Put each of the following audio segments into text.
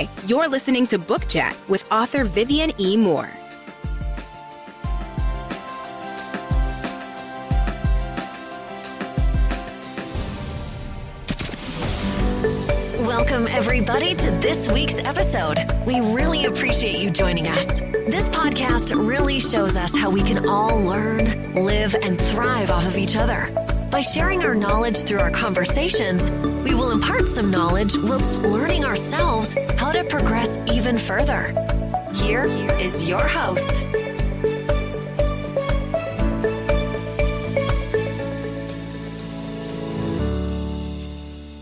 Hi, you're listening to Book Chat with author Vivian E. Moore. Welcome, everybody, to this week's episode. We really appreciate you joining us. This podcast really shows us how we can all learn, live, and thrive off of each other. By sharing our knowledge through our conversations, we will impart some knowledge whilst learning ourselves how to progress even further. Here is your host.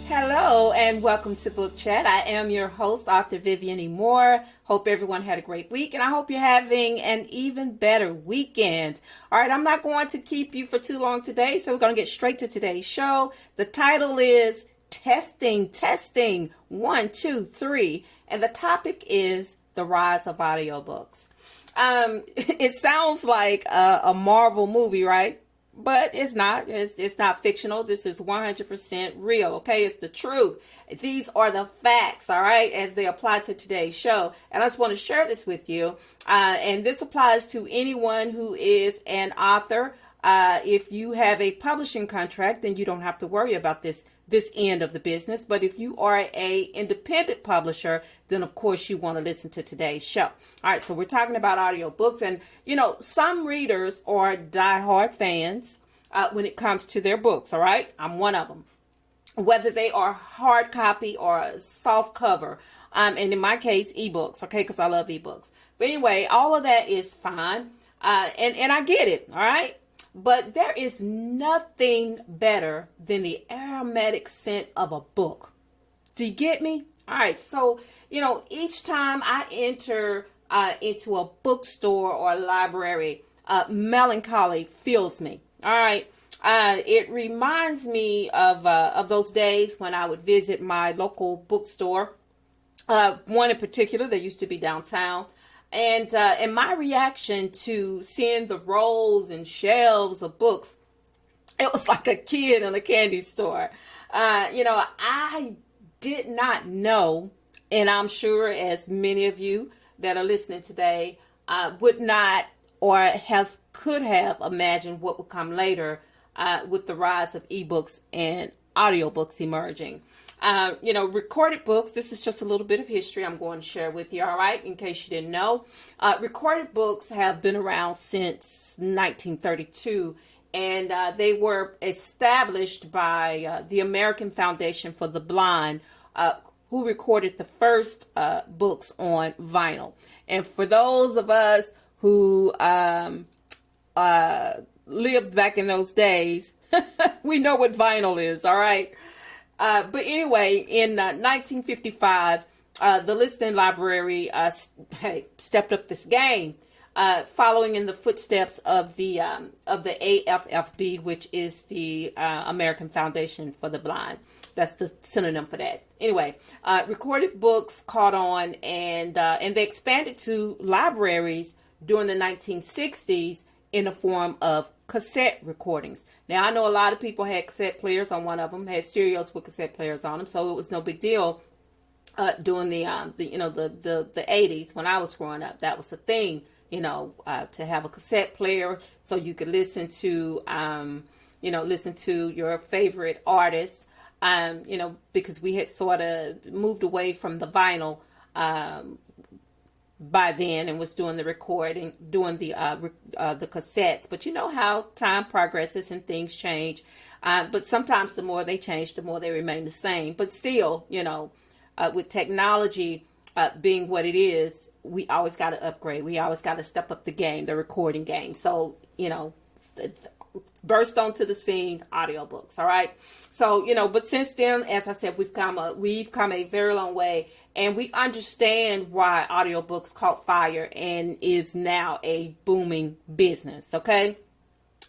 Hello and welcome to Book Chat. I am your host, author Vivian E. Moore. Hope everyone had a great week, and I hope you're having an even better weekend. All right, I'm not going to keep you for too long today, so we're going to get straight to today's show. The title is Testing, 1, 2, 3, and the topic is the rise of audiobooks. It sounds like a Marvel movie, right? But it's not. It's not fictional. This is 100% real, okay? It's the truth. These are the facts, all right, as they apply to today's show. And I just want to share this with you. And this applies to anyone who is an author. If you have a publishing contract, then you don't have to worry about this end of the business. But if you are a independent publisher, then of course you want to listen to today's show. All right, so we're talking about audiobooks, and you know, some readers are diehard fans when it comes to their books. All right, I'm one of them. Whether they are hard copy or soft cover, and in my case, ebooks. Okay, because I love ebooks. But anyway, all of that is fine, and I get it. All right. But there is nothing better than the aromatic scent of a book. Do you get me? All right. So, you know, each time I enter into a bookstore or a library, melancholy fills me. All right. It reminds me of those days when I would visit my local bookstore. One in particular that used to be downtown. And my reaction to seeing the rows and shelves of books, it was like a kid in a candy store. You know, I did not know, and I'm sure as many of you that are listening today would not or could have imagined what would come later with the rise of ebooks and audiobooks emerging. You know, recorded books, this is just a little bit of history I'm going to share with you, all right, in case you didn't know. Recorded books have been around since 1932, and they were established by the American Foundation for the Blind, who recorded the first books on vinyl. And for those of us who lived back in those days, we know what vinyl is, all right? But anyway, in 1955, the Listening Library stepped up this game, following in the footsteps of the AFFB, which is the American Foundation for the Blind. That's the synonym for that. Anyway, recorded books caught on, and they expanded to libraries during the 1960s in the form of cassette recordings. Now, I know a lot of people had cassette players on one of them, had stereos with cassette players on them, so it was no big deal during the 80s when I was growing up. That was the thing, you know, to have a cassette player so you could listen to your favorite artist, you know, because we had sort of moved away from the vinyl by then and was doing the recording, doing the cassettes. But you know how time progresses and things change. But sometimes the more they change, the more they remain the same. But still, you know, with technology being what it is, we always got to upgrade. We always got to step up the game, the recording game. So, you know, burst onto the scene, audiobooks. All right. So, you know, but since then, as I said, we've come a very long way. And we understand why audiobooks caught fire and is now a booming business, okay?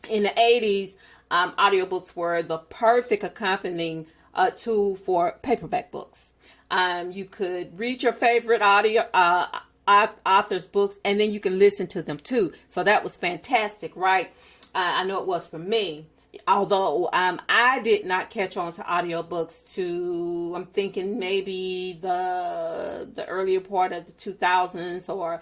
In the 80s, audiobooks were the perfect accompanying tool for paperback books. You could read your favorite author's books, and then you can listen to them too. So that was fantastic, right? I know it was for me. although I did not catch on to audiobooks to, I'm thinking maybe the earlier part of the 2000s,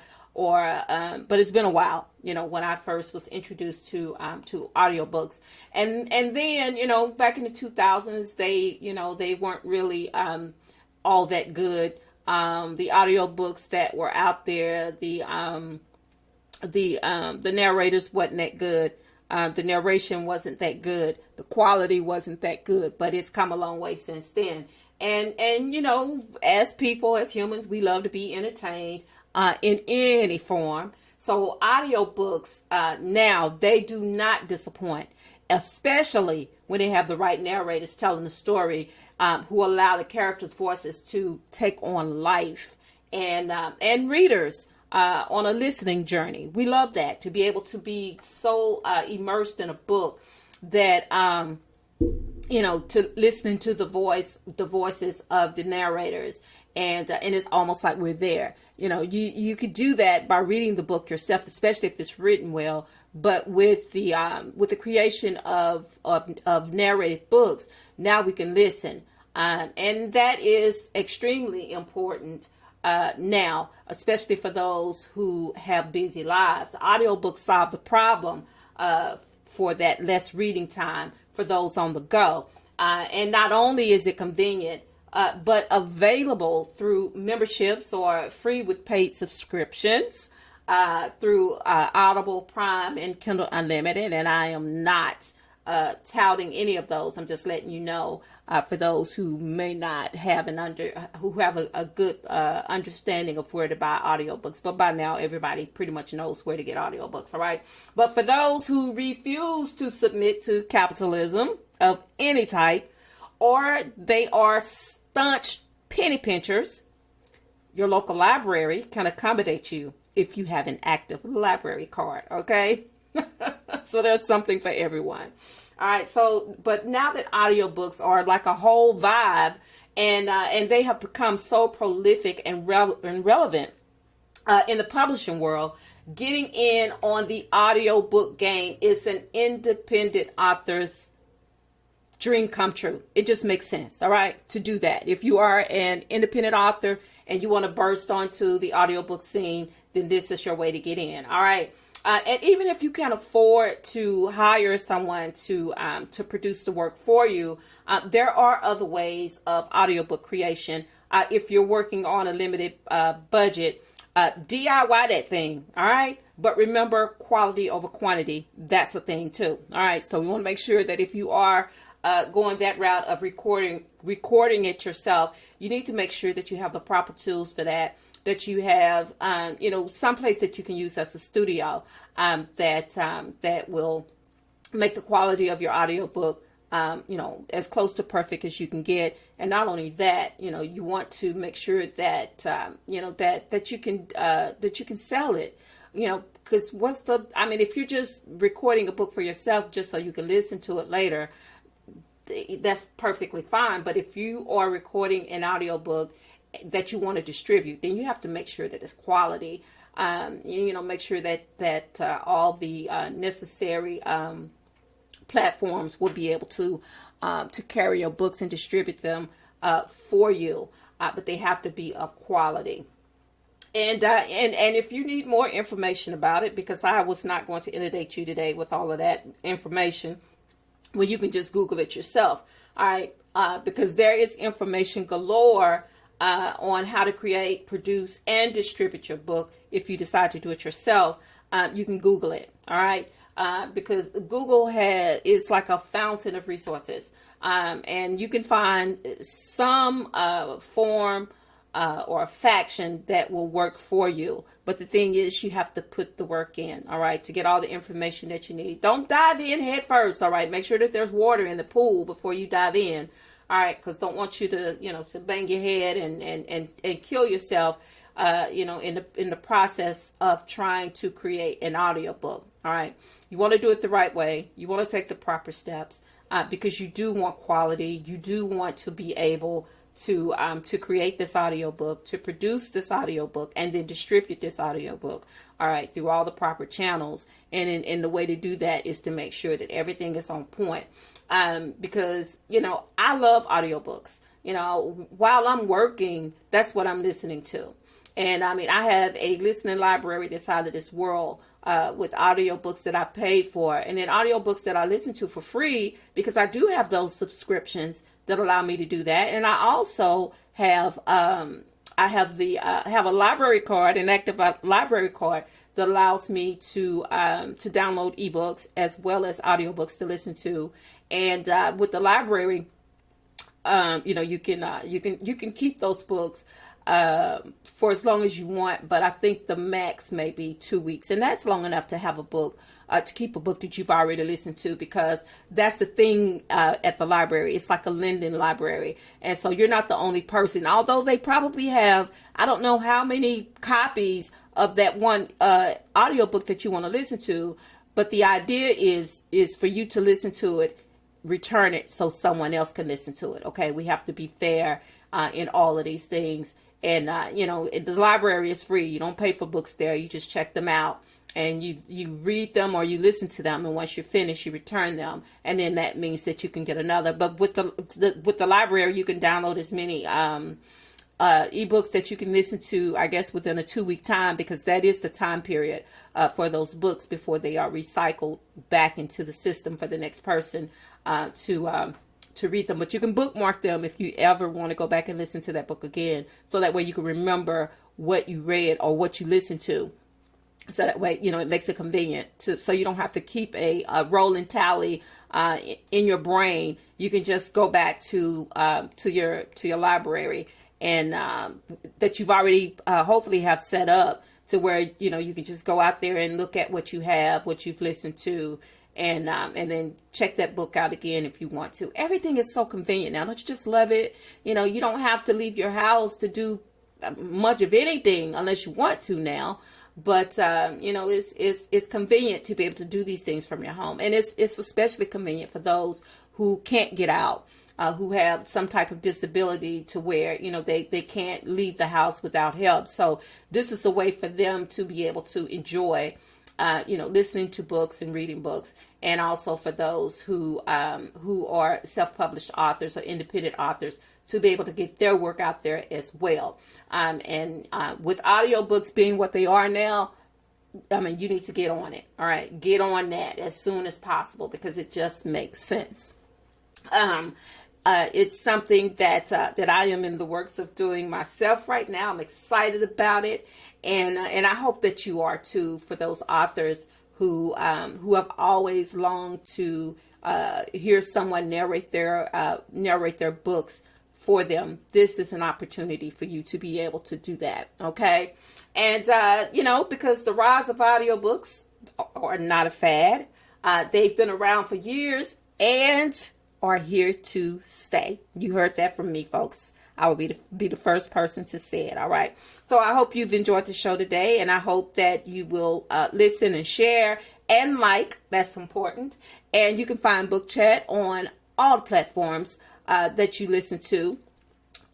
but it's been a while, when I first was introduced to audiobooks. And then, back in the 2000s, they weren't really all that good. The audiobooks that were out there, the narrators wasn't that good. The narration wasn't that good. The quality wasn't that good, but it's come a long way since then. And as people, as humans, we love to be entertained in any form. So audiobooks now, they do not disappoint, especially when they have the right narrators telling the story, who allow the characters' voices to take on life, and readers on a listening journey. We love that, to be able to be so immersed in a book that to listening to the voices of the narrators, and it's almost like we're there. You could do that by reading the book yourself, especially if it's written well. But with the creation of narrated books, now we can listen, and that is extremely important now, especially for those who have busy lives. Audiobooks solve the problem for that less reading time for those on the go. And not only is it convenient, but available through memberships or free with paid subscriptions through Audible, Prime, and Kindle Unlimited. And I am not touting any of those. I'm just letting you know for those who may not have who have a good understanding of where to buy audiobooks. But by now, everybody pretty much knows where to get audiobooks, all right? But for those who refuse to submit to capitalism of any type, or they are staunch penny pinchers, your local library can accommodate you if you have an active library card, okay? So there's something for everyone. All right, but now that audiobooks are like a whole vibe, and they have become so prolific and relevant in the publishing world, getting in on the audiobook game is an independent author's dream come true. It just makes sense, all right, to do that. If you are an independent author and you want to burst onto the audiobook scene, then this is your way to get in, all right? And even if you can't afford to hire someone to produce the work for you, there are other ways of audiobook creation. If you're working on a limited budget, DIY that thing, all right? But remember, quality over quantity, that's a thing too, all right? So we want to make sure that if you are going that route of recording it yourself, you need to make sure that you have the proper tools for that you have, someplace that you can use as a studio that will make the quality of your audiobook, as close to perfect as you can get. And not only that, you want to make sure that, that you can sell it, because if you're just recording a book for yourself just so you can listen to it later, that's perfectly fine. But if you are recording an audiobook that you want to distribute, then you have to make sure that it's quality. Make sure that all the necessary platforms will be able to carry your books and distribute them for you. But they have to be of quality. And if you need more information about it, because I was not going to inundate you today with all of that information, well, you can just Google it yourself. All right, because there is information galore on how to create, produce, and distribute your book. If you decide to do it yourself, you can Google it. All right, because Google is like a fountain of resources, and you can find some form or a faction that will work for you. But the thing is, you have to put the work in, all right, to get all the information that you need. Don't dive in head first, all right? Make sure that there's water in the pool before you dive in, all right? Because don't want you to, to bang your head and kill yourself, in the process of trying to create an audiobook, all right? You want to do it the right way. You want to take the proper steps because you do want quality. You do want to be able to create this audiobook, to produce this audiobook, and then distribute this audiobook, all right, through all the proper channels. And the way to do that is to make sure that everything is on point. Because, I love audiobooks. While I'm working, that's what I'm listening to. And I have a listening library that's out of this world, with audiobooks that I paid for, and then audiobooks that I listen to for free, because I do have those subscriptions that allow me to do that. And I also have a library card, an active library card, that allows me to download ebooks as well as audiobooks to listen to. And with the library, you can keep those books for as long as you want, but I think the max may be 2 weeks, and that's long enough to have a book, to keep a book that you've already listened to, because that's the thing at the library. It's like a lending library, and so you're not the only person. Although they probably have, I don't know how many copies of that one audiobook that you want to listen to, but the idea is for you to listen to it, return it so someone else can listen to it. Okay, we have to be fair in all of these things. And, the library is free. You don't pay for books there. You just check them out and you read them or you listen to them. And once you're finished, you return them. And then that means that you can get another. But with the library, you can download as many ebooks that you can listen to, I guess, within a 2-week time, because that is the time period for those books before they are recycled back into the system for the next person to read them. But you can bookmark them if you ever want to go back and listen to that book again, so that way you can remember what you read or what you listened to. So that way, it makes it convenient so you don't have to keep a rolling tally in your brain. You can just go back to your library, and that you've already hopefully have set up to where you can just go out there and look at what you have, what you've listened to, and then check that book out again if you want to. Everything is so convenient now. Don't you just love it? You don't have to leave your house to do much of anything unless you want to now. But it's convenient to be able to do these things from your home, and it's especially convenient for those who can't get out, who have some type of disability to where they can't leave the house without help. So this is a way for them to be able to enjoy listening to books and reading books, and also for those who are self-published authors or independent authors to be able to get their work out there as well. With audiobooks being what they are now, you need to get on it. All right, get on that as soon as possible, because it just makes sense. It's something that I am in the works of doing myself right now. I'm excited about it. And I hope that you are too, for those authors who have always longed to hear someone narrate their books for them. This is an opportunity for you to be able to do that. Okay. And, because the rise of audiobooks are not a fad. They've been around for years and are here to stay. You heard that from me, folks. I will be the first person to say it. All right. So I hope you've enjoyed the show today, and I hope that you will listen and share and like. That's important. And you can find Book Chat on all the platforms that you listen to.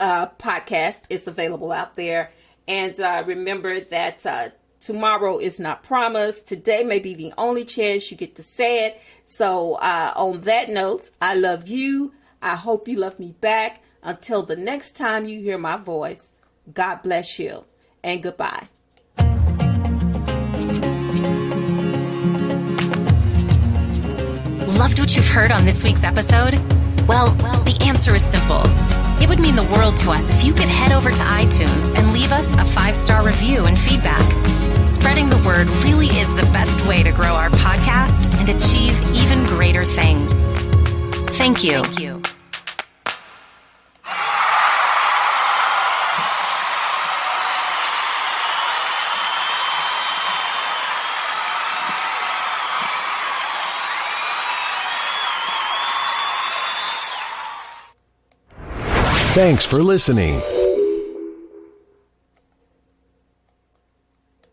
Podcast is available out there. And remember that tomorrow is not promised. Today may be the only chance you get to say it. So on that note, I love you. I hope you love me back. Until the next time you hear my voice, God bless you and goodbye. Loved what you've heard on this week's episode? Well, the answer is simple. It would mean the world to us if you could head over to iTunes and leave us a 5-star review and feedback. Spreading the word really is the best way to grow our podcast and achieve even greater things. Thank you. Thanks for listening.